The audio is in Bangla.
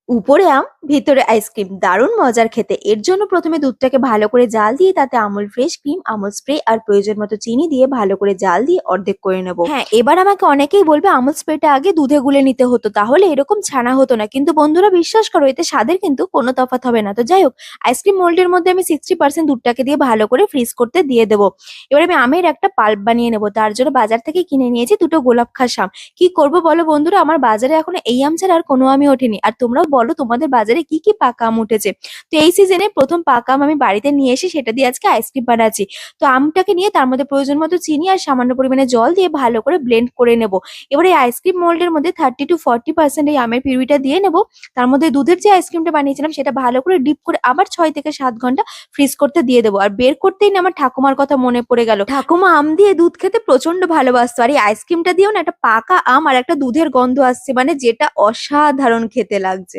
উপরে আম ভিতরে আইসক্রিম, দারুণ মজার খেতে। এর জন্য প্রথমে দুধটাকে ভালো করে জাল দিয়ে তাতে Amul fresh cream, Amul spray আর প্রয়োজন মতো চিনি দিয়ে ভালো করে জাল দিয়ে অর্ধেক করে নেব। হ্যাঁ, এবার আমাকে অনেকেই বলবে আমুল স্প্রেটা আগে দুধে গুলে নিতে হতো, তাহলে এরকম ছানা হতো না। কিন্তু বন্ধুরা বিশ্বাস করো, এতে স্বাদের কিন্তু কোনো তফাৎ হবে না। তো যাই হোক, আইসক্রিম মোল্ডের মধ্যে আমি 60% দুধটাকে দিয়ে ভালো করে ফ্রিজ করতে দিয়ে দেবো। এবার আমি আমের একটা পাল্প বানিয়ে নেবো। তার জন্য বাজার থেকে কিনে নিয়েছি দুটো গোলাপ খাস আম। কি করব বলো বন্ধুরা, আমার বাজারে এখন এই আম ছাড়া আর কোনো আমই ওঠেনি। আর তোমরাও বলো তোমাদের বাজারে কি কি পাকা আম উঠেছে। তো এই সিজনে প্রথম পাকা আম আমি বাড়িতে নিয়ে এসে সেটা দিয়ে আজকে আইসক্রিম বানাচ্ছি। তো আমটাকে নিয়ে তার মধ্যে প্রয়োজন মতো চিনি আর সামান্য পরিমাণে জল দিয়ে ভালো করে ব্লেন্ড করে নেব। এবার এই আইসক্রিম মোল্ডের মধ্যে 30 to 40% এই আমের পিউরিটা দিয়ে নেব। তার মধ্যে দুধের যে আইসক্রিমটা বানিয়েছিলাম সেটা ভালো করে ডিপ করে আবার 6 থেকে 7 ঘন্টা ফ্রিজ করতে দিয়ে দেবো। আর বের করতেই না আমার ঠাকুমার কথা মনে পড়ে গেল। ঠাকুমা আম দিয়ে দুধ খেতে প্রচন্ড ভালোবাসতো, আর এই আইসক্রিমটা দিয়েও না একটা পাকা আম আর একটা দুধের গন্ধ আসছে, মানে যেটা অসাধারণ খেতে লাগছে।